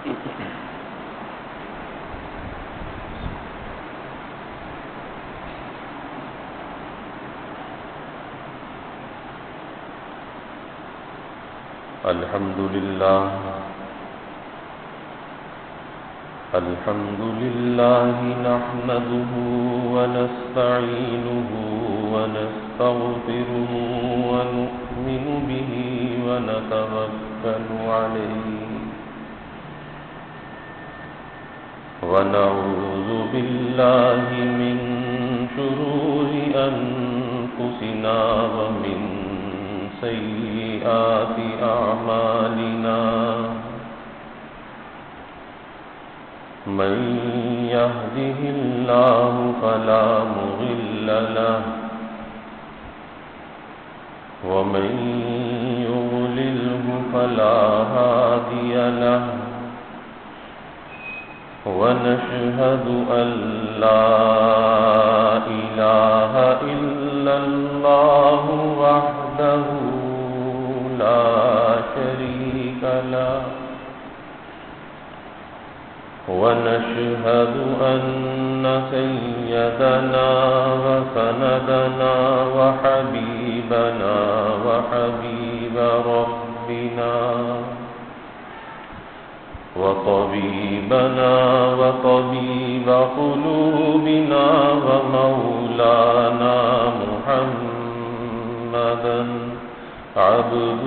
الحمد لله نحمده ونستعينه ونستغفره ونؤمن به ونتوكل عليه ونعوذ بالله من شرور أنفسنا ومن سيئات أعمالنا من يهده الله فلا مضل له ومن يضلله فلا هادي له ونشهد أن لا إله إلا الله وحده لا شريك له ونشهد أن سيدنا وسندنا وحبيبنا وحبيب ربنا وطبيبنا وطبيب قلوبنا ومولانا محمدا عبده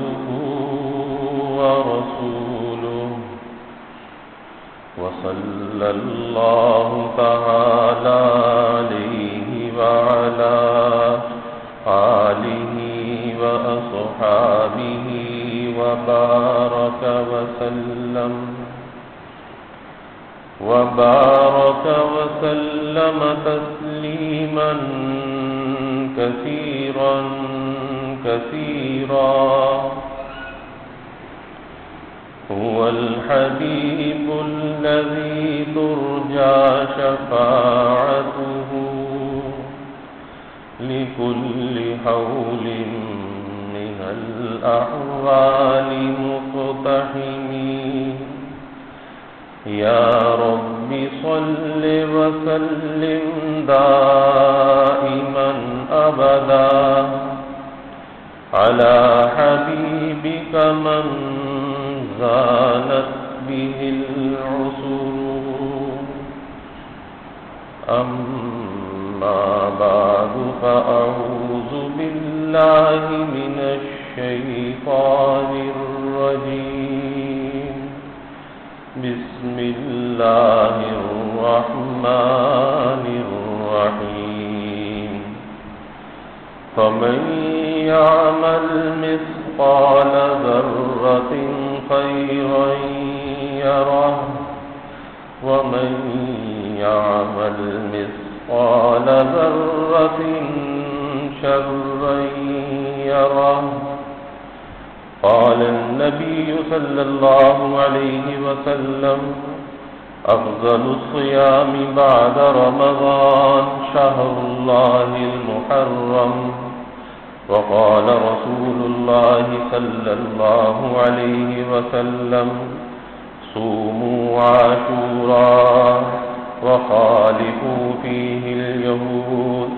ورسوله وصلى الله تعالى عليه وعلى آله وأصحابه وبارك وسلم تسليما كثيرا هو الحبيب الذي ترجى شفاعته لكل حول من الأحوال مقتحم يا رب صل وسلم دائما أبدا على حبيبك من زانت به العصور أما بعد فأعوذ بالله من الشيطان الرجيم بسم الله الرحمن الرحيم فمن يعمل مثقال ذرة خيرا يره ومن يعمل مثقال ذرة شرا يره قال النبي صلى الله عليه وسلم أفضل الصيام بعد رمضان شهر الله المحرم وقال رسول الله صلى الله عليه وسلم صوموا عاشوراء وخالفوا فيه اليهود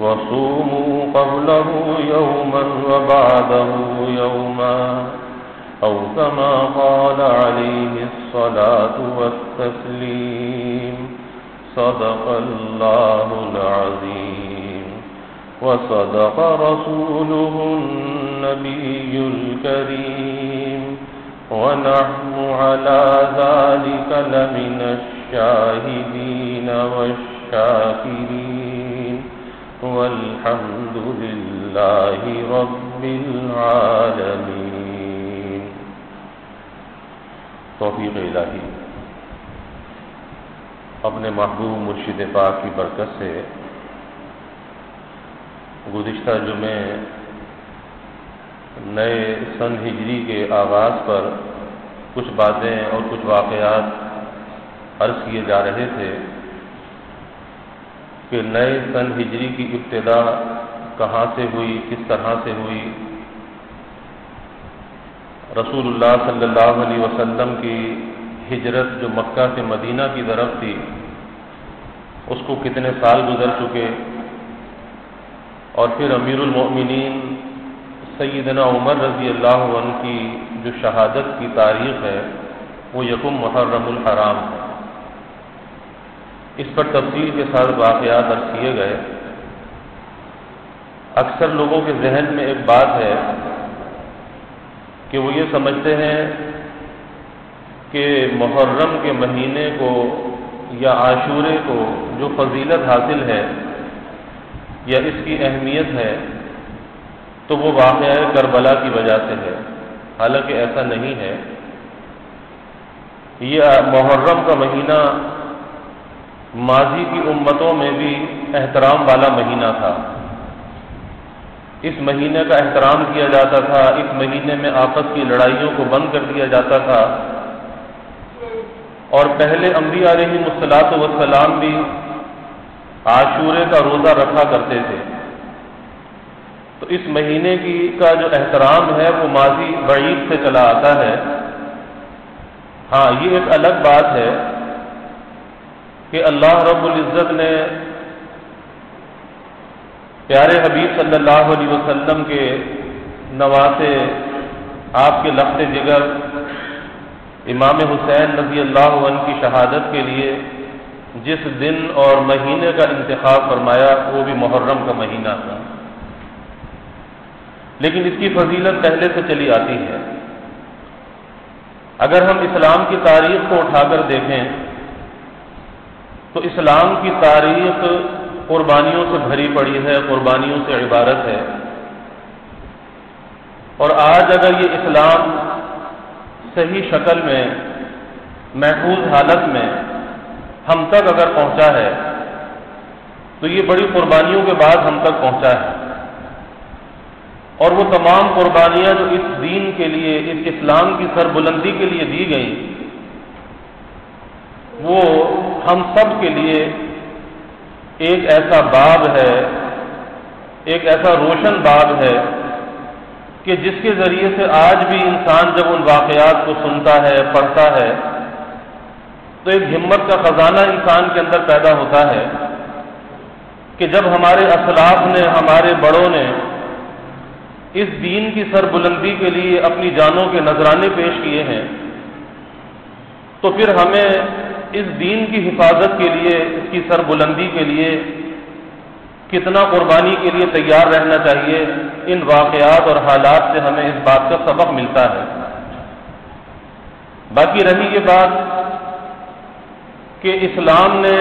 وصوموا قبله يوما وبعده يوما أو كما قال عليه الصلاة والتسليم صدق الله العظيم وصدق رسوله النبي الكريم ونحن على ذلك لمن الشاهدين والشاكرين والحمد لله رب العالمين. توفیق الہی اپنے محبوب مرشد پاک کی برکت سے گزشتہ جمعے نئے سن ہجری کے آغاز پر کچھ باتیں اور کچھ واقعات عرض کیے جا رہے تھے کہ نئے سن ہجری کی ابتدا کہاں سے ہوئی، کس طرح سے ہوئی. رسول اللہ صلی اللہ علیہ وسلم کی ہجرت جو مکہ سے مدینہ کی طرف تھی اس کو کتنے سال گزر چکے، اور پھر امیر المؤمنین سیدنا عمر رضی اللہ عنہ کی جو شہادت کی تاریخ ہے وہ یکم محرم الحرام ہے۔ اس پر تفصیل کے ساتھ واقعات عرض کیے گئے۔ اکثر لوگوں کے ذہن میں ایک بات ہے کہ وہ یہ سمجھتے ہیں کہ محرم کے مہینے کو یا عاشورے کو جو فضیلت حاصل ہے یا اس کی اہمیت ہے تو وہ واقعہ کربلا کی وجہ سے ہے، حالانکہ ایسا نہیں ہے۔ یہ محرم کا مہینہ ماضی کی امتوں میں بھی احترام والا مہینہ تھا، اس مہینے کا احترام کیا جاتا تھا، اس مہینے میں آپس کی لڑائیوں کو بند کر دیا جاتا تھا، اور پہلے انبیاء علیہ الصلوۃ والسلام بھی عاشورے کا روزہ رکھا کرتے تھے۔ تو اس مہینے کا جو احترام ہے وہ ماضی بعید سے چلا آتا ہے۔ ہاں، یہ ایک الگ بات ہے کہ اللہ رب العزت نے پیارے حبیب صلی اللہ علیہ وسلم کے نواسے آپ کے لخت جگر امام حسین رضی اللہ عنہ کی شہادت کے لیے جس دن اور مہینے کا انتخاب فرمایا وہ بھی محرم کا مہینہ تھا، لیکن اس کی فضیلت پہلے سے چلی آتی ہے۔ اگر ہم اسلام کی تاریخ کو اٹھا کر دیکھیں تو اسلام کی تاریخ قربانیوں سے بھری پڑی ہے، قربانیوں سے عبارت ہے، اور آج اگر یہ اسلام صحیح شکل میں محفوظ حالت میں ہم تک اگر پہنچا ہے تو یہ بڑی قربانیوں کے بعد ہم تک پہنچا ہے، اور وہ تمام قربانیاں جو اس دین کے لیے، اس اسلام کی سربلندی کے لیے دی گئیں، وہ ہم سب کے لیے ایک ایسا باب ہے، ایک ایسا روشن باب ہے کہ جس کے ذریعے سے آج بھی انسان جب ان واقعات کو سنتا ہے، پڑھتا ہے، تو ایک ہمت کا خزانہ انسان کے اندر پیدا ہوتا ہے کہ جب ہمارے اسلاف نے، ہمارے بڑوں نے اس دین کی سربلندی کے لیے اپنی جانوں کے نذرانے پیش کیے ہیں، تو پھر ہمیں اس دین کی حفاظت کے لیے، اس کی سربلندی کے لیے کتنا قربانی کے لیے تیار رہنا چاہیے۔ ان واقعات اور حالات سے ہمیں اس بات کا سبق ملتا ہے۔ باقی رہی یہ بات کہ اسلام نے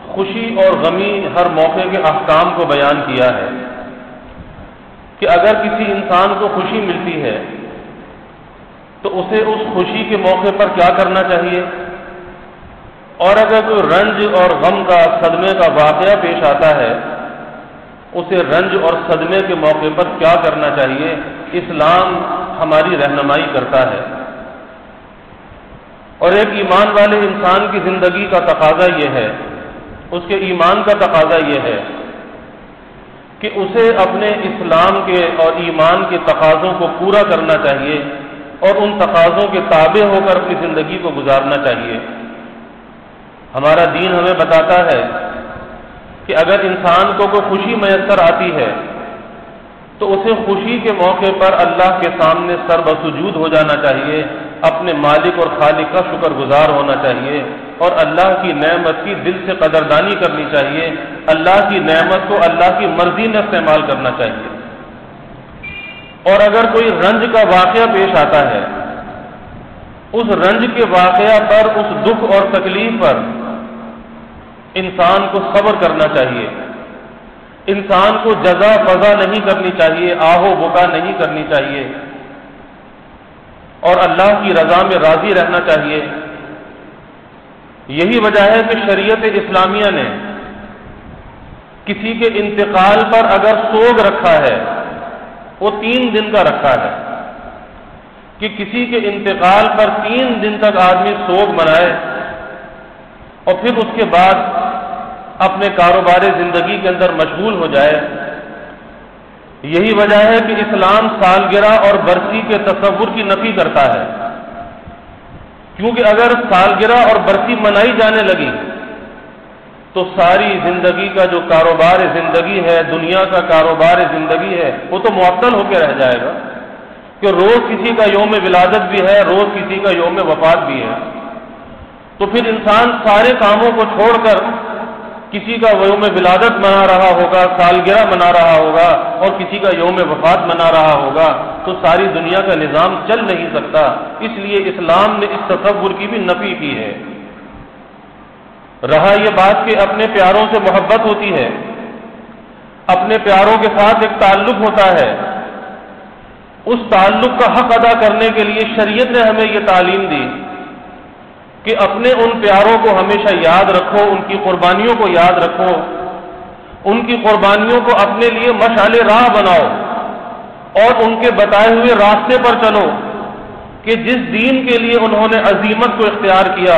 خوشی اور غمی ہر موقع کے احکام کو بیان کیا ہے کہ اگر کسی انسان کو خوشی ملتی ہے تو اسے اس خوشی کے موقع پر کیا کرنا چاہیے، اور اگر کوئی رنج اور غم کا، صدمے کا واقعہ پیش آتا ہے اسے رنج اور صدمے کے موقع پر کیا کرنا چاہیے۔ اسلام ہماری رہنمائی کرتا ہے، اور ایک ایمان والے انسان کی زندگی کا تقاضا یہ ہے، اس کے ایمان کا تقاضا یہ ہے کہ اسے اپنے اسلام کے اور ایمان کے تقاضوں کو پورا کرنا چاہیے اور ان تقاضوں کے تابع ہو کر اپنی زندگی کو گزارنا چاہیے۔ ہمارا دین ہمیں بتاتا ہے کہ اگر انسان کو کوئی خوشی میسر آتی ہے تو اسے خوشی کے موقع پر اللہ کے سامنے سر بسجود ہو جانا چاہیے، اپنے مالک اور خالق کا شکر گزار ہونا چاہیے، اور اللہ کی نعمت کی دل سے قدردانی کرنی چاہیے، اللہ کی نعمت کو اللہ کی مرضی میں استعمال کرنا چاہیے۔ اور اگر کوئی رنج کا واقعہ پیش آتا ہے، اس رنج کے واقعہ پر، اس دکھ اور تکلیف پر انسان کو صبر کرنا چاہیے، انسان کو جزا فضا نہیں کرنی چاہیے، آہ و بکا نہیں کرنی چاہیے، اور اللہ کی رضا میں راضی رہنا چاہیے۔ یہی وجہ ہے کہ شریعت اسلامیہ نے کسی کے انتقال پر اگر سوگ رکھا ہے وہ 3 دن کا رکھا ہے کہ کسی کے انتقال پر 3 دن تک آدمی سوگ منائے اور پھر اس کے بعد اپنے کاروبار زندگی کے اندر مشغول ہو جائے۔ یہی وجہ ہے کہ اسلام سالگرہ اور برسی کے تصور کی نفی کرتا ہے۔ کیونکہ اگر سالگرہ اور برسی منائی جانے لگی تو ساری زندگی کا جو کاروبار زندگی ہے، دنیا کا کاروبار زندگی ہے، وہ تو معطل ہو کے رہ جائے گا کہ روز کسی کا یوم ولادت بھی ہے، روز کسی کا یوم وفات بھی ہے۔ تو پھر انسان سارے کاموں کو چھوڑ کر کسی کا یوم ولادت منا رہا ہوگا، سالگرہ منا رہا ہوگا اور کسی کا یوم وفات منا رہا ہوگا، تو ساری دنیا کا نظام چل نہیں سکتا۔ اس لیے اسلام نے اس تصور کی بھی نفی کی ہے۔ رہا یہ بات کہ اپنے پیاروں سے محبت ہوتی ہے، اپنے پیاروں کے ساتھ ایک تعلق ہوتا ہے، اس تعلق کا حق ادا کرنے کے لیے شریعت نے ہمیں یہ تعلیم دی کہ اپنے ان پیاروں کو ہمیشہ یاد رکھو، ان کی قربانیوں کو یاد رکھو، ان کی قربانیوں کو اپنے لیے مشعل راہ بناؤ اور ان کے بتائے ہوئے راستے پر چلو کہ جس دین کے لیے انہوں نے عزیمت کو اختیار کیا،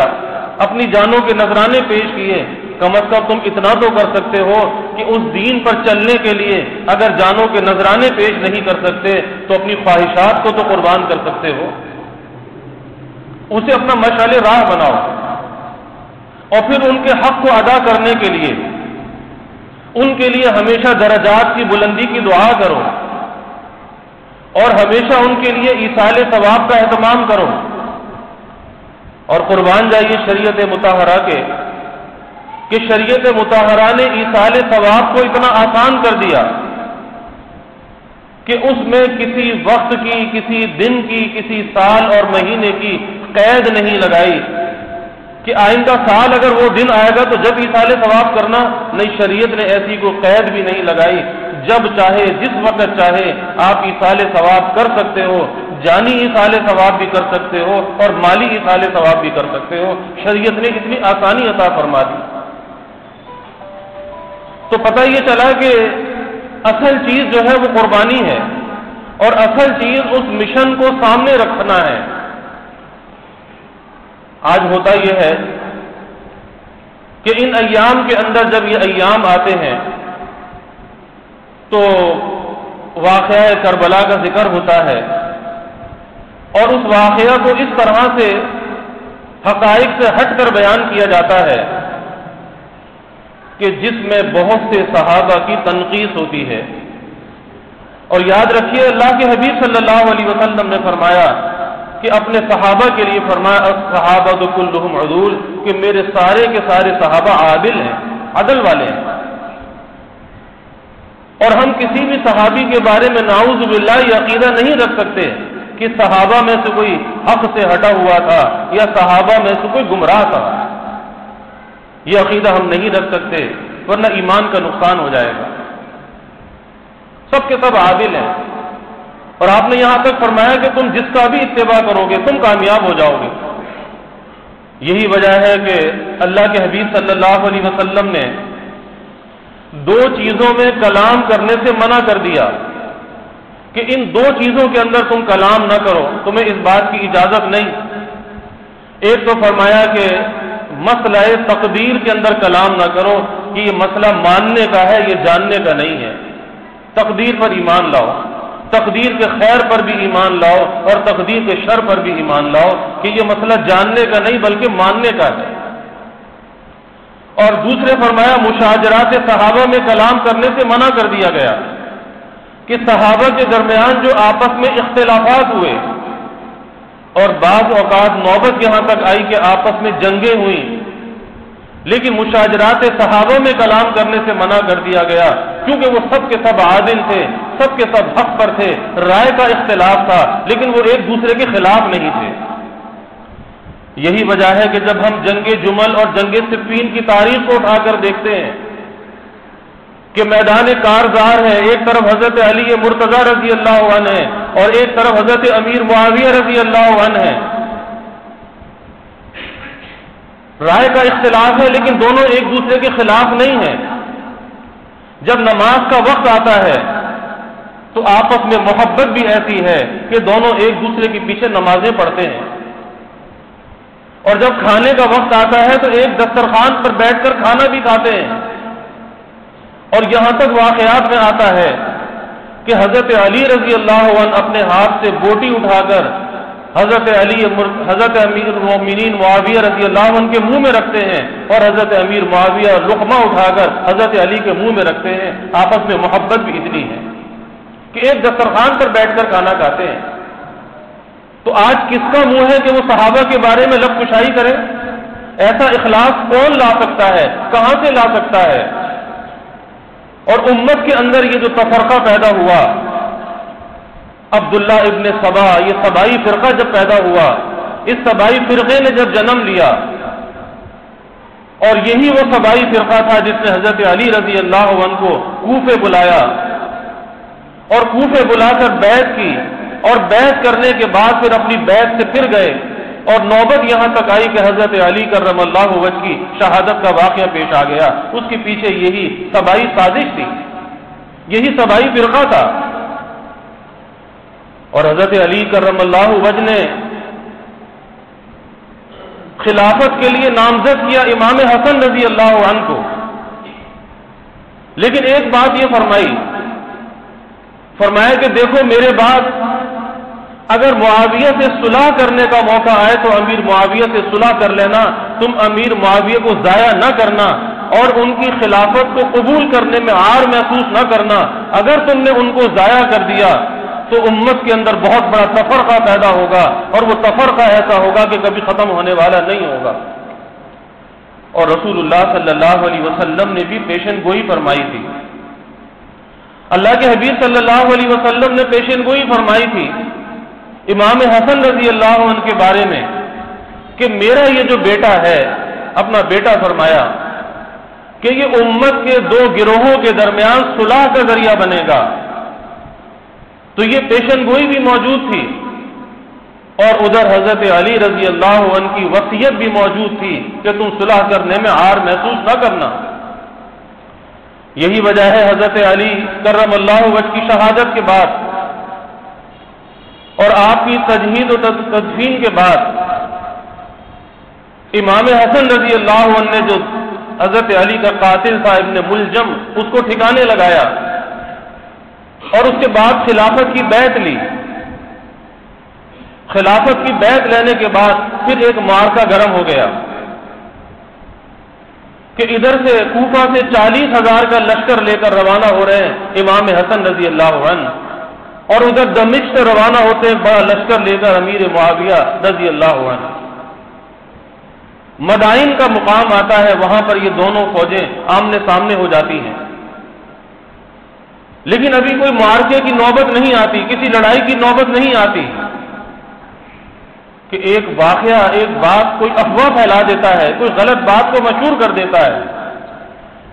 اپنی جانوں کے نذرانے پیش کیے، کم از کم تم اتنا تو کر سکتے ہو کہ اس دین پر چلنے کے لیے اگر جانوں کے نذرانے پیش نہیں کر سکتے تو اپنی خواہشات کو تو قربان کر سکتے ہو، اسے اپنا مشعل راہ بناؤ اور پھر ان کے حق کو ادا کرنے کے لیے ان کے لیے ہمیشہ درجات کی بلندی کی دعا کرو اور ہمیشہ ان کے لیے ایصال ثواب کا اہتمام کرو اور قربان جائیے شریعت مطہرہ کے کہ شریعت مطہرہ نے ایصال ثواب کو اتنا آسان کر دیا کہ اس میں کسی وقت کی، کسی دن کی، کسی سال اور مہینے کی قید نہیں لگائی کہ آئندہ سال اگر وہ دن آئے گا تو جب ایصال ثواب کرنا، نہیں، شریعت نے ایسی کوئی قید بھی نہیں لگائی، جب چاہے جس وقت چاہے آپ ایصال ثواب کر سکتے ہو، جانی ایصال ثواب بھی کر سکتے ہو اور مالی ایصال ثواب بھی کر سکتے ہو۔ شریعت نے اتنی آسانی عطا فرما دی۔ تو پتہ یہ چلا کہ اصل چیز جو ہے وہ قربانی ہے اور اصل چیز اس مشن کو سامنے رکھنا ہے۔ آج ہوتا یہ ہے کہ ان ایام کے اندر جب یہ ایام آتے ہیں تو واقعہ کربلا کا ذکر ہوتا ہے اور اس واقعہ کو اس طرح سے حقائق سے ہٹ کر بیان کیا جاتا ہے کہ جس میں بہت سے صحابہ کی تنقیص ہوتی ہے۔ اور یاد رکھیے اللہ کے حبیب صلی اللہ علیہ وسلم نے فرمایا کہ اپنے صحابہ کے لیے فرمایا الصحابہ کلہم عدول، کہ میرے سارے کے سارے صحابہ عادل ہیں، عدل والے ہیں، اور ہم کسی بھی صحابی کے بارے میں نعوذ باللہ یہ عقیدہ نہیں رکھ سکتے کہ صحابہ میں سے کوئی حق سے ہٹا ہوا تھا یا صحابہ میں سے کوئی گمراہ تھا۔ یہ عقیدہ ہم نہیں رکھ سکتے ورنہ ایمان کا نقصان ہو جائے گا۔ سب کے سب عادل ہیں اور آپ نے یہاں تک فرمایا کہ تم جس کا بھی اتباع کرو گے تم کامیاب ہو جاؤ گے۔ یہی وجہ ہے کہ اللہ کے حبیب صلی اللہ علیہ وسلم نے دو چیزوں میں کلام کرنے سے منع کر دیا کہ ان دو چیزوں کے اندر تم کلام نہ کرو، تمہیں اس بات کی اجازت نہیں۔ ایک تو فرمایا کہ مسئلہ تقدیر کے اندر کلام نہ کرو کہ یہ مسئلہ ماننے کا ہے، یہ جاننے کا نہیں ہے۔ تقدیر پر ایمان لاؤ، تقدیر کے خیر پر بھی ایمان لاؤ اور تقدیر کے شر پر بھی ایمان لاؤ کہ یہ مسئلہ جاننے کا نہیں بلکہ ماننے کا ہے۔ اور دوسرے فرمایا مشاجرات صحابہ میں کلام کرنے سے منع کر دیا گیا کہ صحابہ کے درمیان جو آپس میں اختلافات ہوئے اور بعض اوقات نوبت یہاں تک آئی کہ آپس میں جنگیں ہوئیں، لیکن مشاجرات صحابہ میں کلام کرنے سے منع کر دیا گیا کیونکہ وہ سب کے سب عادل تھے، سب کے سب حق پر تھے، رائے کا اختلاف تھا لیکن وہ ایک دوسرے کے خلاف نہیں تھے۔ یہی وجہ ہے کہ جب ہم جنگ جمل اور جنگ صفین کی تاریخ کو اٹھا کر دیکھتے ہیں کہ میدان کارزار ہے، ایک طرف حضرت علی مرتضی رضی اللہ عنہ ہے اور ایک طرف حضرت امیر معاویہ رضی اللہ عنہ ہے، رائے کا اختلاف ہے لیکن دونوں ایک دوسرے کے خلاف نہیں ہیں۔ جب نماز کا وقت آتا ہے تو آپس میں محبت بھی ایسی ہے کہ دونوں ایک دوسرے کے پیچھے نمازیں پڑھتے ہیں، اور جب کھانے کا وقت آتا ہے تو ایک دسترخوان پر بیٹھ کر کھانا بھی کھاتے ہیں۔ اور یہاں تک واقعات میں آتا ہے کہ حضرت علی رضی اللہ عنہ اپنے ہاتھ سے بوٹی اٹھا کر حضرت امیر المومنین معاویہ رضی اللہ عنہ کے منہ میں رکھتے ہیں اور حضرت امیر معاویہ لقمہ اٹھا کر حضرت علی کے منہ میں رکھتے ہیں. آپس میں محبت بھی اتنی ہے کہ ایک دسترخوان پر بیٹھ کر کھانا کھاتے ہیں. تو آج کس کا منہ ہے کہ وہ صحابہ کے بارے میں لب کشائی کرے؟ ایسا اخلاص کون لا سکتا ہے؟ کہاں سے لا سکتا ہے؟ اور امت کے اندر یہ جو تفرقہ پیدا ہوا، عبداللہ ابن سبا، یہ سبائی فرقہ جب پیدا ہوا، اس سبائی فرقے نے جب جنم لیا، اور یہی وہ سبائی فرقہ تھا جس نے حضرت علی رضی اللہ عنہ کو کوفے بلایا اور کوفے بلا کر بیعت کی، اور بیعت کرنے کے بعد پھر اپنی بیعت سے پھر گئے، اور نوبت یہاں تک آئی کہ حضرت علی کرم اللہ وجہ کی شہادت کا واقعہ پیش آ گیا. اس کے پیچھے یہی سبائی سازش تھی، یہی سبائی فرقہ تھا. اور حضرت علی کرم اللہ وجہ نے خلافت کے لیے نامزد کیا امام حسن رضی اللہ عنہ کو، لیکن ایک بات یہ فرمایا کہ دیکھو میرے بعد اگر معاویہ سے صلح کرنے کا موقع آئے تو امیر معاویہ سے صلح کر لینا، تم امیر معاویہ کو ضائع نہ کرنا اور ان کی خلافت کو قبول کرنے میں عار محسوس نہ کرنا. اگر تم نے ان کو ضائع کر دیا تو امت کے اندر بہت بڑا تفرقہ پیدا ہوگا، اور وہ تفرقہ ایسا ہوگا کہ کبھی ختم ہونے والا نہیں ہوگا. اور رسول اللہ صلی اللہ علیہ وسلم نے بھی پیشن گوئی فرمائی تھی. اللہ کے حبیب صلی اللہ علیہ وسلم نے پیشن گوئی فرمائی تھی امام حسن رضی اللہ عنہ کے بارے میں کہ میرا یہ جو بیٹا ہے، اپنا بیٹا فرمایا کہ یہ امت کے دو گروہوں کے درمیان صلح کا ذریعہ بنے گا. تو یہ پیشن گوئی بھی موجود تھی، اور ادھر حضرت علی رضی اللہ عنہ کی وصیت بھی موجود تھی کہ تم صلح کرنے میں عار محسوس نہ کرنا. یہی وجہ ہے حضرت علی کرم اللہ وجہ کی شہادت کے بعد اور آپ کی تجہیز و تدفین کے بعد امام حسن رضی اللہ عنہ نے جو حضرت علی کا قاتل تھا ابن ملجم، اس کو ٹھکانے لگایا، اور اس کے بعد خلافت کی بیعت لی. خلافت کی بیعت لینے کے بعد پھر ایک معرکہ گرم ہو گیا کہ ادھر سے کوفہ سے 40,000 کا لشکر لے کر روانہ ہو رہے ہیں امام حسن رضی اللہ عنہ، اور ادھر دمشق سے روانہ ہوتے ہیں بڑا لشکر لے کر امیر معاویہ رضی اللہ عنہ. مدائن کا مقام آتا ہے، وہاں پر یہ دونوں فوجیں آمنے سامنے ہو جاتی ہیں، لیکن ابھی کوئی معرکے کی نوبت نہیں آتی، کسی لڑائی کی نوبت نہیں آتی کہ ایک واقعہ، ایک بات کوئی افواہ پھیلا دیتا ہے، کوئی غلط بات کو مشہور کر دیتا ہے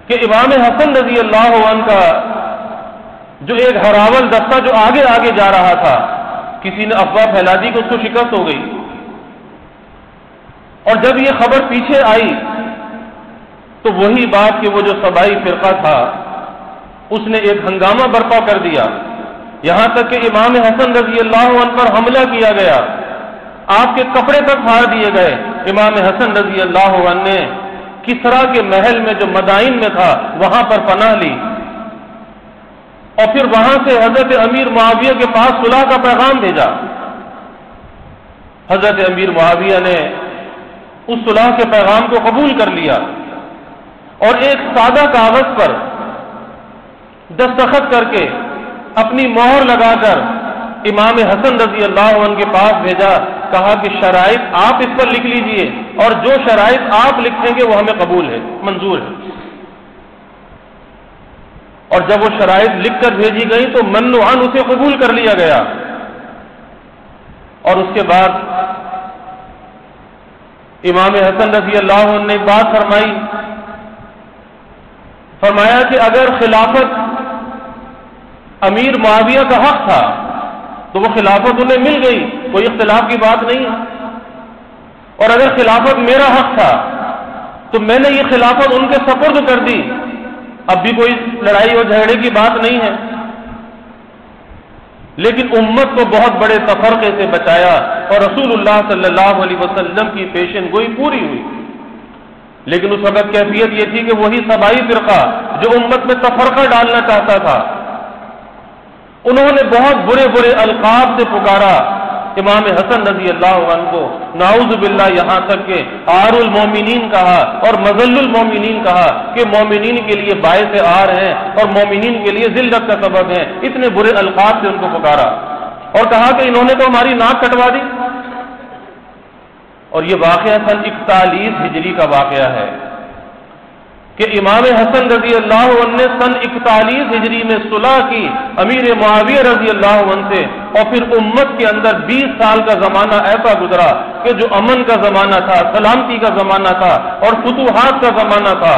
کہ امام حسن رضی اللہ عنہ کا جو ایک ہراول دستہ جو آگے آگے جا رہا تھا، کسی نے افواہ پھیلا دی کہ اس کو شکست ہو گئی. اور جب یہ خبر پیچھے آئی تو وہی بات کہ وہ جو سبائی فرقہ تھا اس نے ایک ہنگامہ برپا کر دیا، یہاں تک کہ امام حسن رضی اللہ عنہ پر حملہ کیا گیا، آپ کے کپڑے تک پھاڑ دیے گئے. امام حسن رضی اللہ عنہ نے کسرا کے محل میں جو مدائن میں تھا وہاں پر پناہ لی، اور پھر وہاں سے حضرت امیر معاویہ کے پاس صلح کا پیغام بھیجا. حضرت امیر معاویہ نے اس صلح کے پیغام کو قبول کر لیا اور ایک سادہ کاغذ پر دستخط کر کے اپنی مہر لگا کر امام حسن رضی اللہ عنہ کے پاس بھیجا. کہا کہ شرائط آپ اس پر لکھ لیجئے، اور جو شرائط آپ لکھیں گے وہ ہمیں قبول ہے، منظور ہے. اور جب وہ شرائط لکھ کر بھیجی گئی تو من و عن اسے قبول کر لیا گیا. اور اس کے بعد امام حسن رضی اللہ عنہ نے بات فرمایا کہ اگر خلافت امیر معاویہ کا حق تھا تو وہ خلافت انہیں مل گئی، کوئی اختلاف کی بات نہیں ہے. اور اگر خلافت میرا حق تھا تو میں نے یہ خلافت ان کے سپرد کر دی، اب بھی کوئی لڑائی اور جھگڑے کی بات نہیں ہے. لیکن امت کو بہت بڑے تفرقے سے بچایا اور رسول اللہ صلی اللہ علیہ وسلم کی پیشن گوئی پوری ہوئی. لیکن اس وقت کیفیت یہ تھی کہ وہی سبائی فرقہ جو امت میں تفرقہ ڈالنا چاہتا تھا، انہوں نے بہت برے برے القاب سے پکارا امام حسن رضی اللہ عنہ کو نعوذ باللہ یہاں تک کہ عار المومنین کہا اور مذل المومنین کہا کہ مومنین کے لیے باعث عار ہیں اور مومنین کے لیے ذلت کا سبب ہیں، اتنے برے القاب سے ان کو پکارا اور کہا کہ انہوں نے تو ہماری ناک کٹوا دی۔ اور یہ واقعہ سن 41 ہجری کا واقعہ ہے کہ امام حسن رضی اللہ عنہ نے سن 41 ہجری میں صلح کی امیر معاویہ رضی اللہ عنہ سے، اور پھر امت کے اندر 20 سال کا زمانہ ایسا گزرا کہ جو امن کا زمانہ تھا، سلامتی کا زمانہ تھا اور فتوحات کا زمانہ تھا،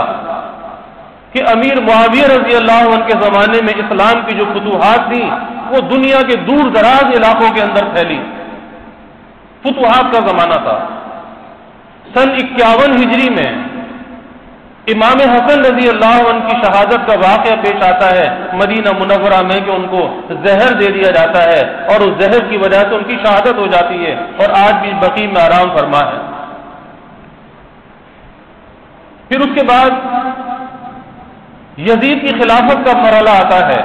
کہ امیر معاویہ رضی اللہ عنہ کے زمانے میں اسلام کی جو فتوحات تھیں وہ دنیا کے دور دراز علاقوں کے اندر پھیلی، فتوحات کا زمانہ تھا۔ سن 51 ہجری میں امام حسن رضی اللہ عنہ کی شہادت کا واقعہ پیش آتا ہے مدینہ منورہ میں کہ ان کو زہر دے دیا جاتا ہے اور اس زہر کی وجہ سے ان کی شہادت ہو جاتی ہے اور آج بھی بقیع میں آرام فرما ہے۔ پھر اس کے بعد یزید کی خلافت کا مرحلہ آتا ہے،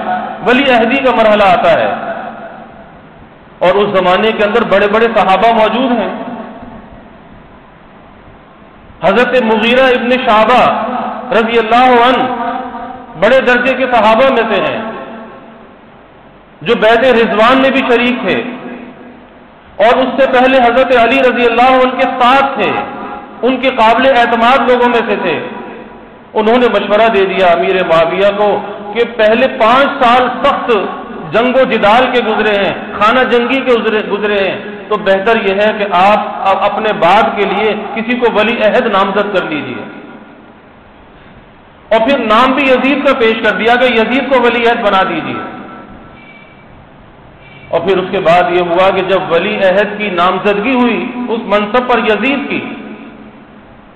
ولی عہدی کا مرحلہ آتا ہے، اور اس زمانے کے اندر بڑے بڑے صحابہ موجود ہیں۔ حضرت مغیرہ ابن شعبہ رضی اللہ عنہ بڑے درجے کے صحابہ میں سے ہیں جو بیعت رضوان میں بھی شریک تھے، اور اس سے پہلے حضرت علی رضی اللہ عنہ کے ساتھ تھے، ان کے قابل اعتماد لوگوں میں سے تھے۔ انہوں نے مشورہ دے دیا امیر معاویہ کو کہ پہلے 5 سال سخت جنگ و جدال کے گزرے ہیں، خانہ جنگی کے گزرے ہیں، تو بہتر یہ ہے کہ آپ اپنے بعد کے لیے کسی کو ولی عہد نامزد کر لیجیے، اور پھر نام بھی یزید کا پیش کر دیا کہ یزید کو ولی عہد بنا دیجیے۔ اور پھر اس کے بعد یہ ہوا کہ جب ولی عہد کی نامزدگی ہوئی اس منصب پر یزید کی،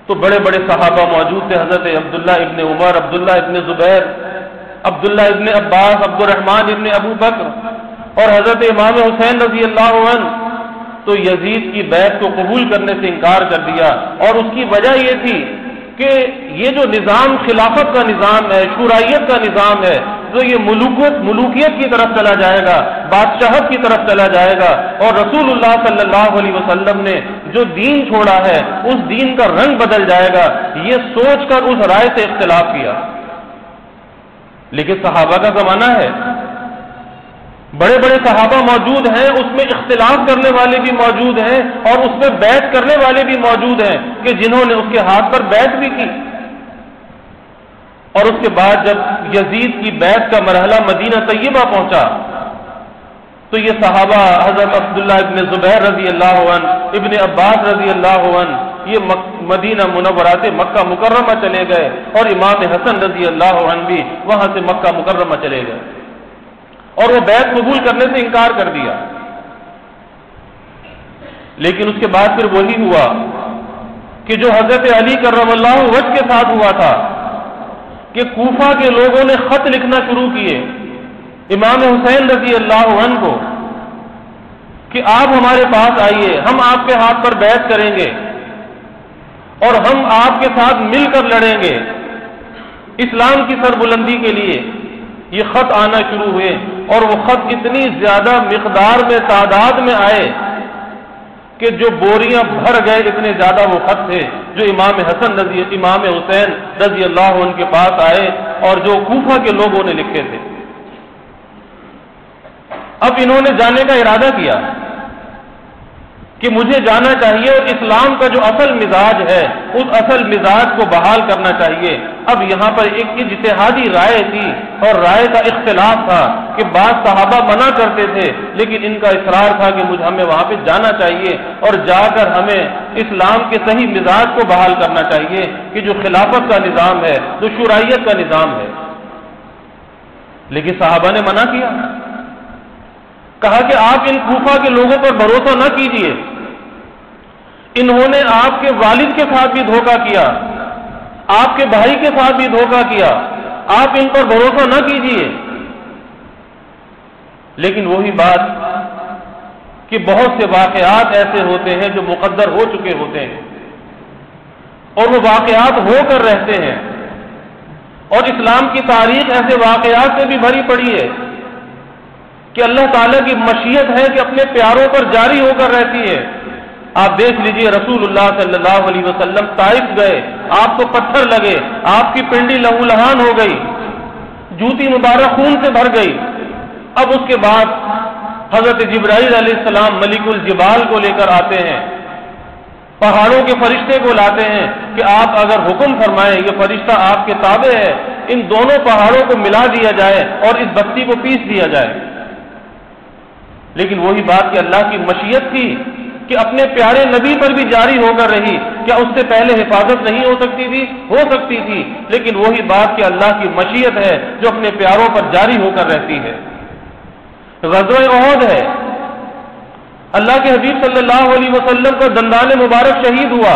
تو بڑے بڑے صحابہ موجود تھے، حضرت عبداللہ ابن عمر، عبداللہ ابن زبیر، عبداللہ ابن عباس، عبد الرحمن ابن ابو بکر اور حضرت امام حسین رضی اللہ عنہ۔ تو یزید کی بیعت کو قبول کرنے سے انکار کر دیا، اور اس کی وجہ یہ تھی کہ یہ جو نظام خلافت کا نظام ہے، شورائیت کا نظام ہے، تو یہ ملوکیت کی طرف چلا جائے گا، بادشاہت کی طرف چلا جائے گا، اور رسول اللہ صلی اللہ علیہ وسلم نے جو دین چھوڑا ہے اس دین کا رنگ بدل جائے گا، یہ سوچ کر اس رائے سے اختلاف کیا۔ لیکن صحابہ کا زمانہ ہے، بڑے بڑے صحابہ موجود ہیں، اس میں اختلاف کرنے والے بھی موجود ہیں اور اس میں بیعت کرنے والے بھی موجود ہیں کہ جنہوں نے اس کے ہاتھ پر بیعت بھی کی۔ اور اس کے بعد جب یزید کی بیعت کا مرحلہ مدینہ طیبہ پہنچا تو یہ صحابہ حضرت عبداللہ ابن زبیر رضی اللہ عنہ، ابن عباس رضی اللہ عنہ، یہ مدینہ منورہ سے مکہ مکرمہ چلے گئے، اور امام حسن رضی اللہ عنہ بھی وہاں سے مکہ مکرمہ چلے گئے، اور وہ بیعت قبول کرنے سے انکار کر دیا۔ لیکن اس کے بعد پھر وہی ہوا کہ جو حضرت علی کرم اللہ وجہ کے ساتھ ہوا تھا کہ کوفہ کے لوگوں نے خط لکھنا شروع کیے امام حسین رضی اللہ عنہ کو کہ آپ ہمارے پاس آئیے، ہم آپ کے ہاتھ پر بیعت کریں گے اور ہم آپ کے ساتھ مل کر لڑیں گے اسلام کی سربلندی کے لیے۔ یہ خط آنا شروع ہوئے، اور وہ خط اتنی زیادہ مقدار میں تعداد میں آئے کہ جو بوریاں بھر گئے، اتنے زیادہ وہ خط تھے جو امام حسین رضی اللہ عنہ کے پاس آئے اور جو کوفہ کے لوگوں نے لکھے تھے۔ اب انہوں نے جانے کا ارادہ کیا کہ مجھے جانا چاہیے اور اسلام کا جو اصل مزاج ہے اس اصل مزاج کو بحال کرنا چاہیے۔ اب یہاں پر ایک اجتہادی رائے تھی اور رائے کا اختلاف تھا کہ بعض صحابہ منع کرتے تھے لیکن ان کا اصرار تھا کہ ہمیں وہاں پہ جانا چاہیے اور جا کر ہمیں اسلام کے صحیح مزاج کو بحال کرنا چاہیے کہ جو خلافت کا نظام ہے، جو شورائیت کا نظام ہے۔ لیکن صحابہ نے منع کیا، کہا کہ آپ ان کوفہ کے لوگوں پر بھروسہ نہ کیجیے، انہوں نے آپ کے والد کے ساتھ بھی دھوکہ کیا، آپ کے بھائی کے ساتھ بھی دھوکہ کیا، آپ ان پر بھروسہ نہ کیجیے۔ لیکن وہی بات کہ بہت سے واقعات ایسے ہوتے ہیں جو مقدر ہو چکے ہوتے ہیں اور وہ واقعات ہو کر رہتے ہیں، اور اسلام کی تاریخ ایسے واقعات سے بھی بھری پڑی ہے کہ اللہ تعالیٰ کی مشیت ہے کہ اپنے پیاروں پر جاری ہو کر رہتی ہے۔ آپ دیکھ لیجئے رسول اللہ صلی اللہ علیہ وسلم طائف گئے، آپ کو پتھر لگے، آپ کی پنڈی لہو لہان ہو گئی، جوتی مبارک خون سے بھر گئی۔ اب اس کے بعد حضرت جبرائیل علیہ السلام ملک الجبال کو لے کر آتے ہیں، پہاڑوں کے فرشتے کو لاتے ہیں کہ آپ اگر حکم فرمائیں، یہ فرشتہ آپ کے تابع ہے، ان دونوں پہاڑوں کو ملا دیا جائے اور اس بستی کو پیس دیا جائے۔ لیکن وہی بات کہ اللہ کی مشیت تھی کہ اپنے پیارے نبی پر بھی جاری ہو کر رہی، کیا اس سے پہلے حفاظت نہیں ہو سکتی تھی؟ ہو سکتی تھی، لیکن وہی بات کہ اللہ کی مشیت ہے جو اپنے پیاروں پر جاری ہو کر رہتی ہے۔ غزوہ احد ہے، اللہ کے حبیب صلی اللہ علیہ وسلم کا دندان مبارک شہید ہوا،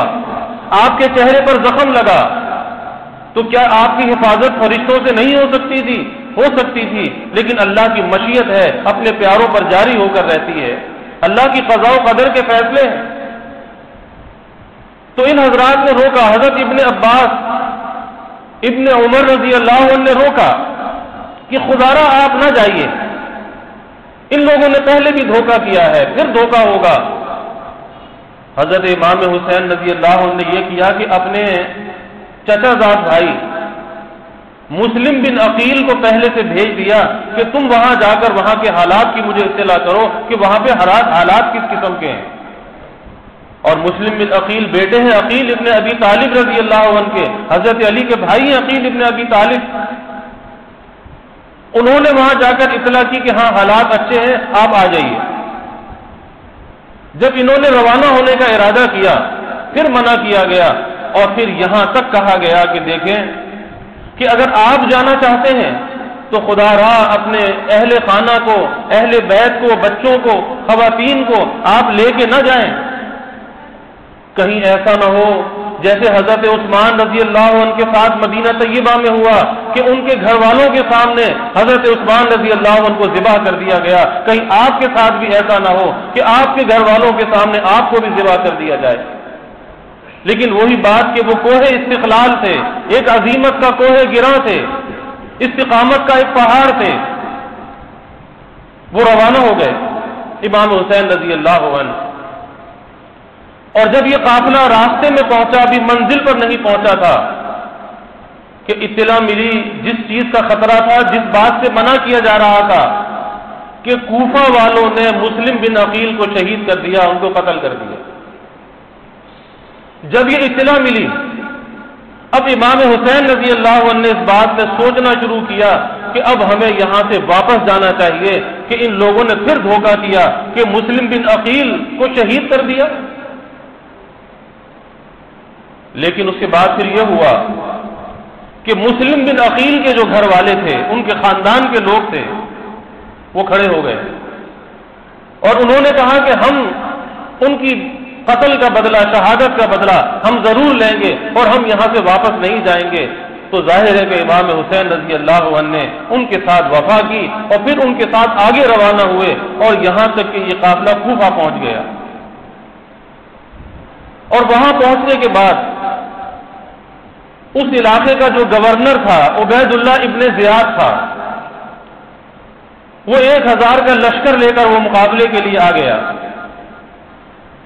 آپ کے چہرے پر زخم لگا، تو کیا آپ کی حفاظت فرشتوں سے نہیں ہو سکتی تھی؟ ہو سکتی تھی، لیکن اللہ کی مشیت ہے، اپنے پیاروں پر جاری ہو کر رہتی ہے، اللہ کی قضاء و قدر کے فیصلے ہیں۔ تو ان حضرات نے روکا، حضرت ابن عباس، ابن عمر رضی اللہ عنہ نے روکا کہ خدارا آپ نہ جائیے، ان لوگوں نے پہلے بھی دھوکہ کیا ہے، پھر دھوکہ ہوگا۔ حضرت امام حسین رضی اللہ عنہ نے یہ کیا کہ اپنے چچا زاد بھائی مسلم بن عقیل کو پہلے سے بھیج دیا کہ تم وہاں جا کر وہاں کے حالات کی مجھے اطلاع کرو کہ وہاں پہ حالات کس قسم کے ہیں۔ اور مسلم بن عقیل بیٹے ہیں عقیل ابن ابی طالب رضی اللہ عنہ کے، حضرت علی کے بھائی ہیں عقیل ابن ابی طالب۔ انہوں نے وہاں جا کر اطلاع کی کہ ہاں حالات اچھے ہیں، آپ آ جائیے۔ جب انہوں نے روانہ ہونے کا ارادہ کیا، پھر منع کیا گیا، اور پھر یہاں تک کہا گیا کہ دیکھیں کہ اگر آپ جانا چاہتے ہیں تو خدا را اپنے اہل خانہ کو، اہل بیت کو، بچوں کو، خواتین کو آپ لے کے نہ جائیں، کہیں ایسا نہ ہو جیسے حضرت عثمان رضی اللہ عنہ کے ساتھ مدینہ طیبہ میں ہوا کہ ان کے گھر والوں کے سامنے حضرت عثمان رضی اللہ عنہ کو ذبح کر دیا گیا، کہیں آپ کے ساتھ بھی ایسا نہ ہو کہ آپ کے گھر والوں کے سامنے آپ کو بھی ذبح کر دیا جائے۔ لیکن وہی بات کہ وہ کوہ استقلال تھے، ایک عظیمت کا کوہ گراں تھے، استقامت کا ایک پہاڑ تھے، وہ روانہ ہو گئے امام حسین رضی اللہ عنہ۔ اور جب یہ قافلہ راستے میں پہنچا، ابھی منزل پر نہیں پہنچا تھا کہ اطلاع ملی جس چیز کا خطرہ تھا، جس بات سے منع کیا جا رہا تھا کہ کوفہ والوں نے مسلم بن عقیل کو شہید کر دیا، ان کو قتل کر دیا۔ جب یہ اطلاع ملی، اب امام حسین رضی اللہ عنہ نے اس بات میں سوچنا شروع کیا کہ اب ہمیں یہاں سے واپس جانا چاہیے کہ ان لوگوں نے پھر دھوکہ کیا کہ مسلم بن عقیل کو شہید کر دیا۔ لیکن اس کے بعد پھر یہ ہوا کہ مسلم بن عقیل کے جو گھر والے تھے، ان کے خاندان کے لوگ تھے، وہ کھڑے ہو گئے اور انہوں نے کہا کہ ہم ان کی قتل کا بدلہ، شہادت کا بدلہ ہم ضرور لیں گے اور ہم یہاں سے واپس نہیں جائیں گے۔ تو ظاہر ہے کہ امام حسین رضی اللہ عنہ نے ان کے ساتھ وفا کی اور پھر ان کے ساتھ آگے روانہ ہوئے اور یہاں تک کہ یہ قافلہ کوفہ پہنچ گیا۔ اور وہاں پہنچنے کے بعد اس علاقے کا جو گورنر تھا عبید اللہ ابن زیاد تھا، وہ 1000 کا لشکر لے کر وہ مقابلے کے لیے آ گیا،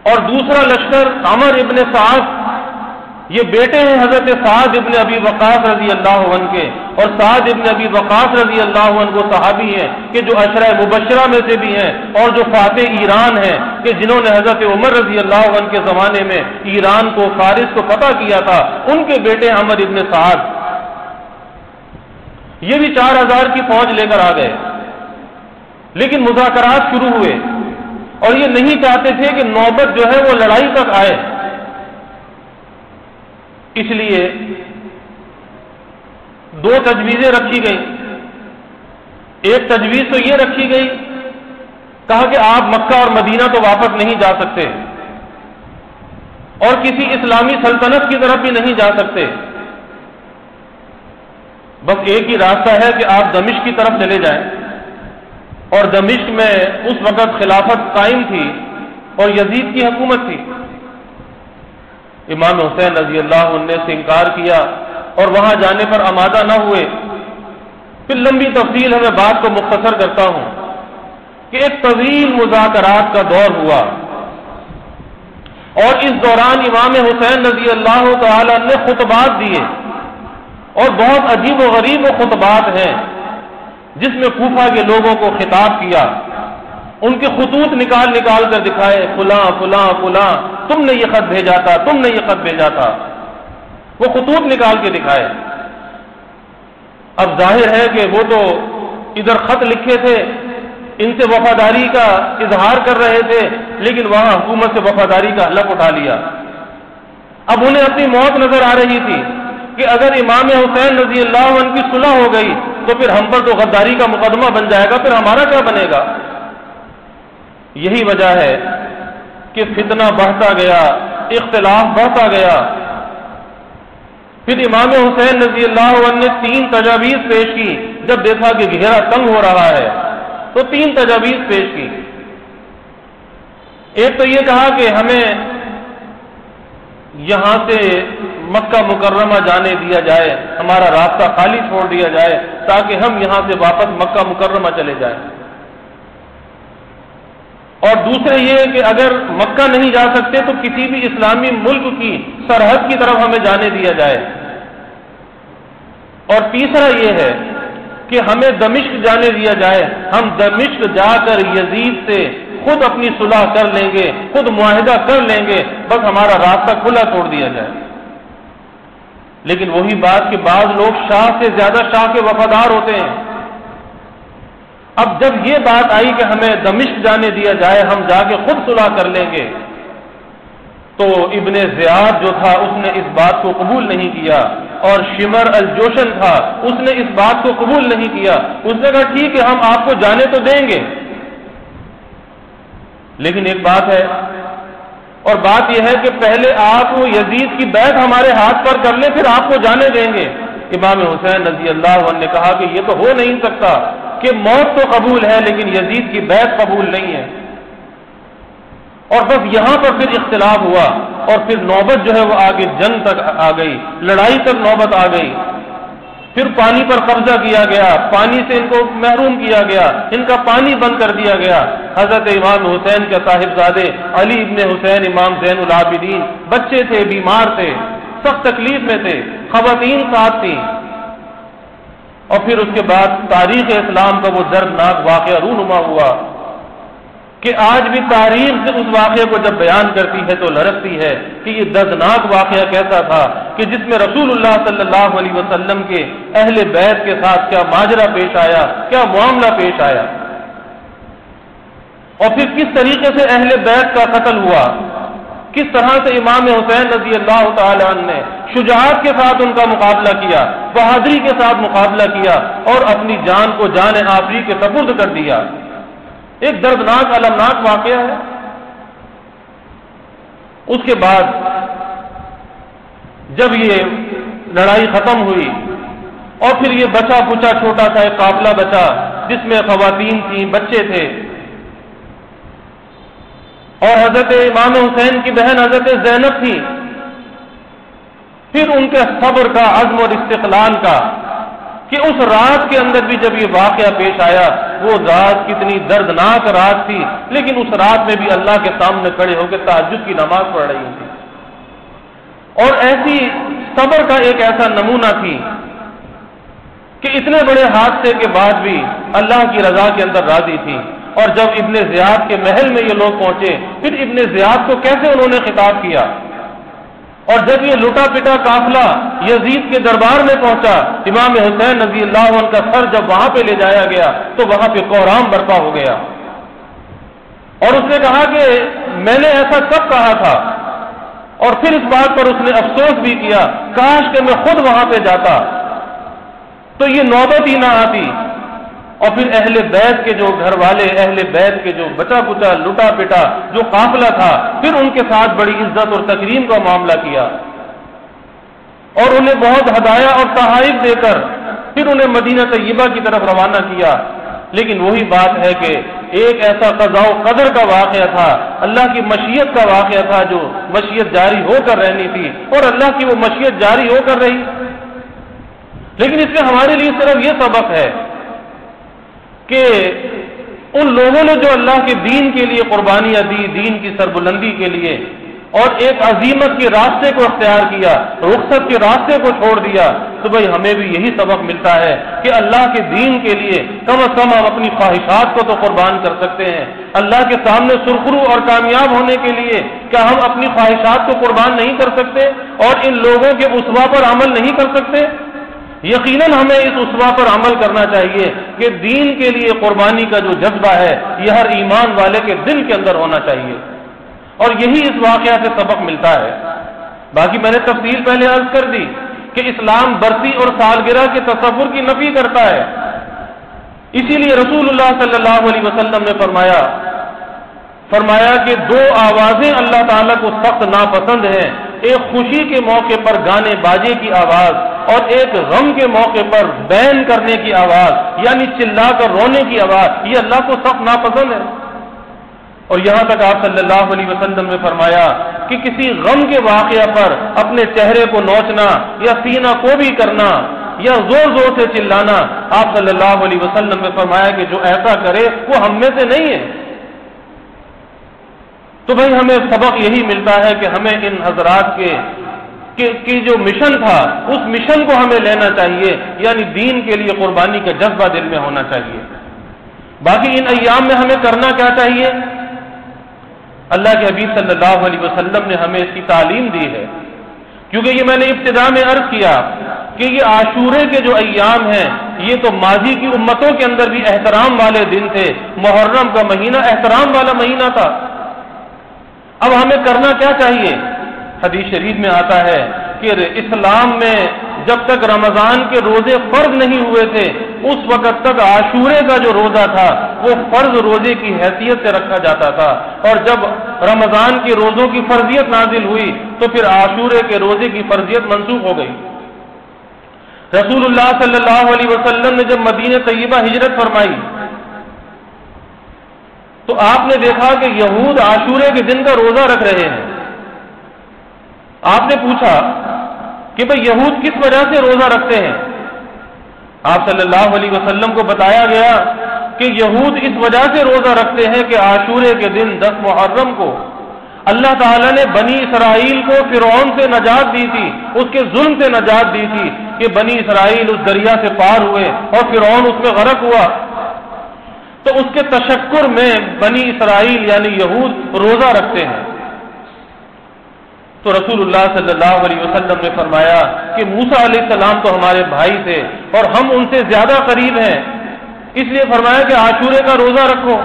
اور دوسرا لشکر عمر ابن سعد، یہ بیٹے ہیں حضرت سعد ابن ابی وقاص رضی اللہ عنہ کے، اور سعد ابن ابی وقاص رضی اللہ عنہ وہ صحابی ہیں کہ جو عشرہ مبشرہ میں سے بھی ہیں اور جو فاتح ایران ہیں کہ جنہوں نے حضرت عمر رضی اللہ عنہ کے زمانے میں ایران کو، فارس کو فتح کیا تھا، ان کے بیٹے عمر ابن سعد، یہ بھی 4000 کی فوج لے کر آ گئے۔ لیکن مذاکرات شروع ہوئے اور یہ نہیں چاہتے تھے کہ نوبت جو ہے وہ لڑائی تک آئے، اس لیے 2 تجویزیں رکھی گئی۔ ایک تجویز تو یہ رکھی گئی، کہا کہ آپ مکہ اور مدینہ تو واپس نہیں جا سکتے اور کسی اسلامی سلطنت کی طرف بھی نہیں جا سکتے، بس ایک ہی راستہ ہے کہ آپ دمشق کی طرف چلے جائیں۔ اور دمشق میں اس وقت خلافت قائم تھی اور یزید کی حکومت تھی۔ امام حسین رضی اللہ عنہ نے سے انکار کیا اور وہاں جانے پر آمادہ نہ ہوئے۔ پھر لمبی تفصیل ہے، میں بات کو مختصر کرتا ہوں کہ ایک طویل مذاکرات کا دور ہوا، اور اس دوران امام حسین رضی اللہ تعالی نے خطبات دیے، اور بہت عجیب و غریب خطبات ہیں جس میں کوفہ کے لوگوں کو خطاب کیا، ان کے خطوط نکال نکال کر دکھائے، فلاں فلاں فلاں تم نے یہ خط بھیجا تھا، تم نے یہ خط بھیجا تھا، وہ خطوط نکال کے دکھائے۔ اب ظاہر ہے کہ وہ تو ادھر خط لکھے تھے، ان سے وفاداری کا اظہار کر رہے تھے، لیکن وہاں حکومت سے وفاداری کا حلف اٹھا لیا۔ اب انہیں اپنی موت نظر آ رہی تھی کہ اگر امام حسین رضی اللہ عنہ کی صلح ہو گئی تو پھر ہم پر تو غداری کا مقدمہ بن جائے گا، پھر ہمارا کیا بنے گا؟ یہی وجہ ہے کہ فتنہ بڑھتا گیا، اختلاف بڑھتا گیا۔ پھر امام حسین رضی اللہ عنہ نے 3 تجاویز پیش کی، جب دیکھا کہ گھیرا تنگ ہو رہا ہے تو 3 تجاویز پیش کی۔ ایک تو یہ کہا کہ ہمیں یہاں سے مکہ مکرمہ جانے دیا جائے، ہمارا راستہ خالی چھوڑ دیا جائے تاکہ ہم یہاں سے واپس مکہ مکرمہ چلے جائیں، اور دوسرے یہ کہ اگر مکہ نہیں جا سکتے تو کسی بھی اسلامی ملک کی سرحد کی طرف ہمیں جانے دیا جائے، اور تیسرا یہ ہے کہ ہمیں دمشق جانے دیا جائے، ہم دمشق جا کر یزید سے خود اپنی صلح کر لیں گے، خود معاہدہ کر لیں گے، بس ہمارا راستہ کھلا چھوڑ دیا جائے۔ لیکن وہی بات کہ بعض لوگ شاہ سے زیادہ شاہ کے وفادار ہوتے ہیں۔ اب جب یہ بات آئی کہ ہمیں دمشق جانے دیا جائے، ہم جا کے خود صلح کر لیں گے، تو ابن زیاد جو تھا اس نے اس بات کو قبول نہیں کیا، اور شمر الجوشن تھا اس نے اس بات کو قبول نہیں کیا۔ اس نے کہا ٹھیک ہے ہم آپ کو جانے تو دیں گے، لیکن ایک بات ہے، اور بات یہ ہے کہ پہلے آپ یزید کی بیعت ہمارے ہاتھ پر کر لیں پھر آپ کو جانے دیں گے۔ امام حسین رضی اللہ عنہ نے کہا کہ یہ تو ہو نہیں سکتا کہ موت تو قبول ہے لیکن یزید کی بیعت قبول نہیں ہے، اور بس یہاں پر پھر اختلاف ہوا، اور پھر نوبت جو ہے وہ آگے جنگ تک آ گئی، لڑائی تک نوبت آ گئی۔ پھر پانی پر قبضہ کیا گیا، پانی سے ان کو محروم کیا گیا، ان کا پانی بند کر دیا گیا۔ حضرت امام حسین کے صاحبزادے علی ابن حسین امام زین العابدین بچے تھے، بیمار تھے، سخت تکلیف میں تھے، خواتین ساتھ تھیں، اور پھر اس کے بعد تاریخ اسلام کا وہ دردناک واقعہ رونما ہوا کہ آج بھی تاریخ سے اس واقعے کو جب بیان کرتی ہے تو لرزتی ہے کہ یہ دردناک واقعہ کیسا تھا، کہ جس میں رسول اللہ صلی اللہ علیہ وسلم کے اہل بیت کے ساتھ کیا ماجرا پیش آیا، کیا معاملہ پیش آیا، اور پھر کس طریقے سے اہل بیت کا قتل ہوا، کس طرح سے امام حسین رضی اللہ تعالی عنہ نے شجاعت کے ساتھ ان کا مقابلہ کیا، بہادری کے ساتھ مقابلہ کیا، اور اپنی جان کو جان آفری کے سپرد کر دیا۔ ایک دردناک المناک واقعہ ہے۔ اس کے بعد جب یہ لڑائی ختم ہوئی اور پھر یہ بچا بچا چھوٹا سا ایک قافلہ بچا جس میں خواتین تھیں، بچے تھے، اور حضرت امام حسین کی بہن حضرت زینب تھی، پھر ان کے صبر کا، عزم اور استقلال کا، کہ اس رات کے اندر بھی جب یہ واقعہ پیش آیا، وہ رات کتنی دردناک رات تھی، لیکن اس رات میں بھی اللہ کے سامنے کھڑے ہو کے تہجد کی نماز پڑھ رہی تھی، اور ایسی صبر کا ایک ایسا نمونہ تھی کہ اتنے بڑے حادثے کے بعد بھی اللہ کی رضا کے اندر راضی تھی۔ اور جب ابن زیاد کے محل میں یہ لوگ پہنچے، پھر ابن زیاد کو کیسے انہوں نے خطاب کیا، اور جب یہ لٹا پٹا قافلہ یزید کے دربار میں پہنچا، امام حسین رضی اللہ عنہ کا سر جب وہاں پہ لے جایا گیا تو وہاں پہ کوہرام برپا ہو گیا، اور اس نے کہا کہ میں نے ایسا کب کہا تھا، اور پھر اس بات پر اس نے افسوس بھی کیا، کاش کہ میں خود وہاں پہ جاتا تو یہ نوبت ہی نہ آتی۔ اور پھر اہل بیت کے جو گھر والے، اہل بیت کے جو بچا بچا لٹا پٹا جو قافلہ تھا، پھر ان کے ساتھ بڑی عزت اور تکریم کا معاملہ کیا، اور انہیں بہت ہدایہ اور تحائف دے کر پھر انہیں مدینہ طیبہ کی طرف روانہ کیا۔ لیکن وہی بات ہے کہ ایک ایسا قضاء و قدر کا واقعہ تھا، اللہ کی مشیت کا واقعہ تھا، جو مشیت جاری ہو کر رہنی تھی، اور اللہ کی وہ مشیت جاری ہو کر رہی۔ لیکن اس میں ہمارے لیے صرف یہ سبق ہے کہ ان لوگوں نے جو اللہ کے دین کے لیے قربانیاں دی، دین کی سربلندی کے لیے، اور ایک عظیمت کے راستے کو اختیار کیا، رخصت کے راستے کو چھوڑ دیا، تو بھائی ہمیں بھی یہی سبق ملتا ہے کہ اللہ کے دین کے لیے کم از کم ہم اپنی خواہشات کو تو قربان کر سکتے ہیں۔ اللہ کے سامنے سرخرو اور کامیاب ہونے کے لیے کیا ہم اپنی خواہشات کو قربان نہیں کر سکتے اور ان لوگوں کے اسوہ پر عمل نہیں کر سکتے؟ یقیناً ہمیں اس اسوہ پر عمل کرنا چاہیے کہ دین کے لیے قربانی کا جو جذبہ ہے یہ ہر ایمان والے کے دل کے اندر ہونا چاہیے، اور یہی اس واقعہ سے سبق ملتا ہے۔ باقی میں نے تفصیل پہلے عرض کر دی کہ اسلام برسی اور سالگرہ کے تصور کی نفی کرتا ہے، اسی لیے رسول اللہ صلی اللہ علیہ وسلم نے فرمایا کہ دو آوازیں اللہ تعالیٰ کو سخت ناپسند ہیں، ایک خوشی کے موقع پر گانے باجے کی آواز اور ایک غم کے موقع پر بین کرنے کی آواز، یعنی چلا کر رونے کی آواز، یہ اللہ کو سخت ناپسند ہے۔ اور یہاں تک آپ صلی اللہ علیہ وسلم نے فرمایا کہ کسی غم کے واقعہ پر اپنے چہرے کو نوچنا یا سینہ کو بھی کرنا یا زور زور سے چلانا، آپ صلی اللہ علیہ وسلم نے فرمایا کہ جو ایسا کرے وہ ہم میں سے نہیں ہے۔ تو بھائی ہمیں سبق یہی ملتا ہے کہ ہمیں ان حضرات کی جو مشن تھا اس مشن کو ہمیں لینا چاہیے، یعنی دین کے لیے قربانی کا جذبہ دل میں ہونا چاہیے۔ باقی ان ایام میں ہمیں کرنا کیا چاہیے؟ اللہ کے حبیب صلی اللہ علیہ وسلم نے ہمیں اس کی تعلیم دی ہے، کیونکہ یہ میں نے ابتدا میں عرض کیا کہ یہ عاشورے کے جو ایام ہیں یہ تو ماضی کی امتوں کے اندر بھی احترام والے دن تھے، محرم کا مہینہ احترام والا مہینہ تھا۔ اب ہمیں کرنا کیا چاہیے؟ حدیث شریف میں آتا ہے کہ اسلام میں جب تک رمضان کے روزے فرض نہیں ہوئے تھے اس وقت تک عاشورے کا جو روزہ تھا وہ فرض روزے کی حیثیت سے رکھا جاتا تھا، اور جب رمضان کے روزوں کی فرضیت نازل ہوئی تو پھر عاشورے کے روزے کی فرضیت منسوخ ہو گئی۔ رسول اللہ صلی اللہ علیہ وسلم نے جب مدینہ طیبہ ہجرت فرمائی تو آپ نے دیکھا کہ یہود عاشورے کے دن کا روزہ رکھ رہے ہیں۔ آپ نے پوچھا کہ بھئی یہود کس وجہ سے روزہ رکھتے ہیں؟ آپ صلی اللہ علیہ وسلم کو بتایا گیا کہ یہود اس وجہ سے روزہ رکھتے ہیں کہ عاشورے کے دن 10 محرم کو اللہ تعالیٰ نے بنی اسرائیل کو فرعون سے نجات دی تھی، اس کے ظلم سے نجات دی تھی کہ بنی اسرائیل اس دریا سے پار ہوئے اور فرعون اس میں غرق ہوا، تو اس کے تشکر میں بنی اسرائیل یعنی یہود روزہ رکھتے ہیں۔ تو رسول اللہ صلی اللہ علیہ وسلم نے فرمایا کہ موسیٰ علیہ السلام تو ہمارے بھائی تھے اور ہم ان سے زیادہ قریب ہیں، اس لیے فرمایا کہ عاشورے کا روزہ رکھو۔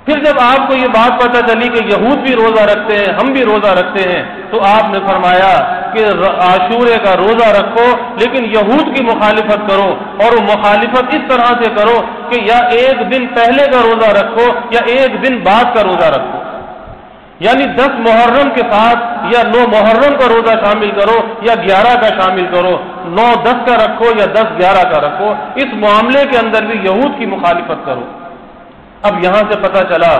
پھر جب آپ کو یہ بات پتہ چلی کہ یہود بھی روزہ رکھتے ہیں، ہم بھی روزہ رکھتے ہیں، تو آپ نے فرمایا کہ عاشورے کا روزہ رکھو لیکن یہود کی مخالفت کرو، اور وہ مخالفت اس طرح سے کرو کہ یا ایک دن پہلے کا روزہ رکھو یا ایک دن بعد کا روزہ رکھو، یعنی 10 محرم کے ساتھ یا 9 محرم کا روزہ شامل کرو یا 11 کا شامل کرو، 9-10 کا رکھو یا 10-11 کا رکھو، اس معاملے کے اندر بھی یہود کی مخالفت کرو۔ اب یہاں سے پتہ چلا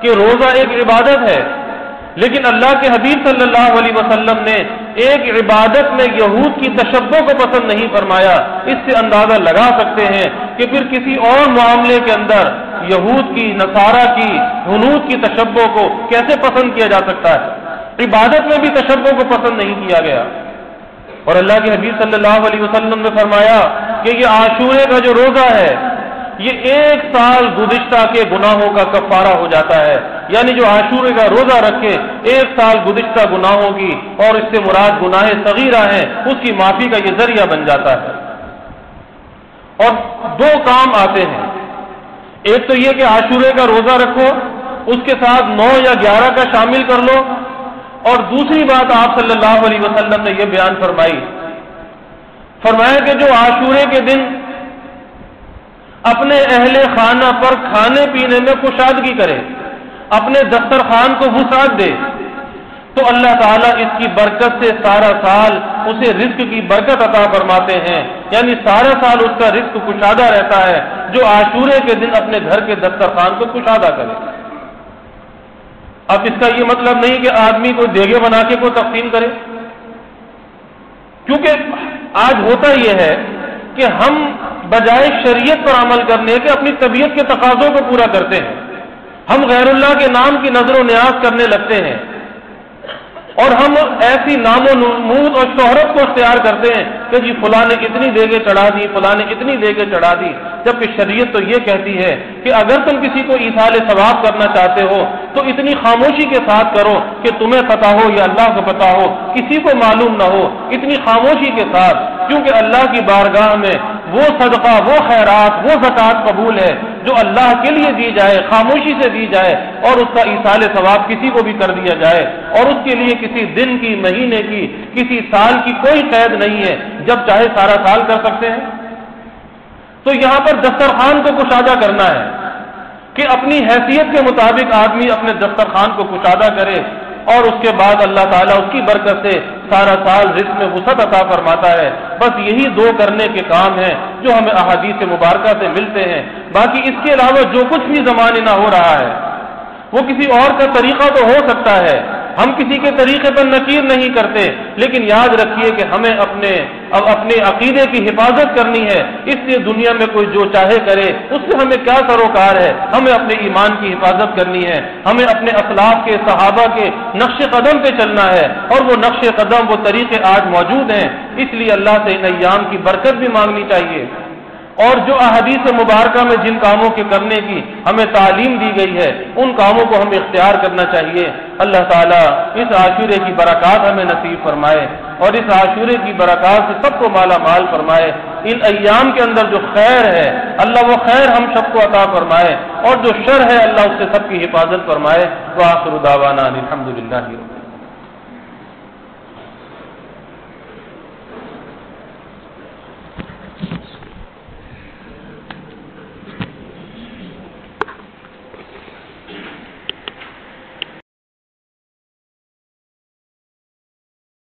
کہ روزہ ایک عبادت ہے، لیکن اللہ کے حبیب صلی اللہ علیہ وسلم نے ایک عبادت میں یہود کی تشبہ کو پسند نہیں فرمایا۔ اس سے اندازہ لگا سکتے ہیں کہ پھر کسی اور معاملے کے اندر یہود کی، نصارہ کی، ہنود کی تشبہ کو کیسے پسند کیا جا سکتا ہے؟ عبادت میں بھی تشبہ کو پسند نہیں کیا گیا۔ اور اللہ کے حبیب صلی اللہ علیہ وسلم نے فرمایا کہ یہ عاشورے کا جو روزہ ہے یہ 1 سال گزشتہ کے گناہوں کا کفارہ ہو جاتا ہے، یعنی جو عاشورے کا روزہ رکھے 1 سال گزشتہ گناہوں کی، اور اس سے مراد گناہ صغیرہ ہیں، اس کی معافی کا یہ ذریعہ بن جاتا ہے۔ اور 2 کام آتے ہیں، ایک تو یہ کہ عاشورے کا روزہ رکھو، اس کے ساتھ 9 یا 11 کا شامل کر لو، اور دوسری بات آپ صلی اللہ علیہ وسلم نے یہ بیان فرمایا کہ جو عاشورے کے دن اپنے اہل خانہ پر کھانے پینے میں کشادگی کرے، اپنے دسترخوان کو وسعت دے، تو اللہ تعالیٰ اس کی برکت سے سارا سال اسے رزق کی برکت عطا فرماتے ہیں، یعنی سارا سال اس کا رزق کشادہ رہتا ہے جو عاشورے کے دن اپنے گھر کے دسترخوان کو کشادہ کرے۔ اب اس کا یہ مطلب نہیں کہ آدمی کو دیگے بنا کے کو تقسیم کرے، کیونکہ آج ہوتا یہ ہے کہ ہم بجائے شریعت پر عمل کرنے کے اپنی طبیعت کے تقاضوں کو پورا کرتے ہیں. ہم غیر اللہ کے نام کی نظر و نیاز کرنے لگتے ہیں اور ہم ایسی نام و نمود اور شہرت کو اختیار کرتے ہیں کہ جی فلاں نے اتنی دیگیں چڑھا دی، فلاں نے اتنی دیگیں چڑھا دی، جبکہ شریعت تو یہ کہتی ہے کہ اگر تم کسی کو ایصال ثواب کرنا چاہتے ہو تو اتنی خاموشی کے ساتھ کرو کہ تمہیں پتہ ہو یا اللہ کو پتہ ہو، کسی کو معلوم نہ ہو، اتنی خاموشی کے ساتھ، کیونکہ اللہ کی بارگاہ میں وہ صدقہ، وہ خیرات، وہ زکوٰۃ قبول ہے جو اللہ کے لیے دی جائے، خاموشی سے دی جائے اور اس کا ایصال ثواب کسی کو بھی کر دیا جائے، اور اس کے لیے کسی دن کی، مہینے کی، کسی سال کی کوئی قید نہیں ہے، جب چاہے سارا سال کر سکتے ہیں. تو یہاں پر دسترخوان کو کشادہ کرنا ہے کہ اپنی حیثیت کے مطابق آدمی اپنے دسترخوان کو کشادہ کرے اور اس کے بعد اللہ تعالیٰ اس کی برکت سے سارا سال رزق میں وسعت عطا فرماتا ہے. بس یہی دو کرنے کے کام ہیں جو ہمیں احادیث مبارکہ سے ملتے ہیں. باقی اس کے علاوہ جو کچھ بھی زمانے نہ ہو رہا ہے وہ کسی اور کا طریقہ تو ہو سکتا ہے، ہم کسی کے طریقے پر نکیر نہیں کرتے، لیکن یاد رکھیے کہ ہمیں اپنے عقیدے کی حفاظت کرنی ہے. اس لیے دنیا میں کوئی جو چاہے کرے، اس سے ہمیں کیا سروکار ہے؟ ہمیں اپنے ایمان کی حفاظت کرنی ہے، ہمیں اپنے اسلاف کے، صحابہ کے نقش قدم پہ چلنا ہے، اور وہ نقش قدم، وہ طریقے آج موجود ہیں. اس لیے اللہ سے ان ایام کی برکت بھی مانگنی چاہیے، اور جو احادیث مبارکہ میں جن کاموں کے کرنے کی ہمیں تعلیم دی گئی ہے ان کاموں کو ہمیں اختیار کرنا چاہیے. اللہ تعالیٰ اس عاشورے کی برکات ہمیں نصیب فرمائے اور اس عاشورے کی برکات سے سب کو مالا مال فرمائے. ان ایام کے اندر جو خیر ہے اللہ وہ خیر ہم سب کو عطا فرمائے، اور جو شر ہے اللہ اس سے سب کی حفاظت فرمائے. وآخر دعوانا الحمدللہ.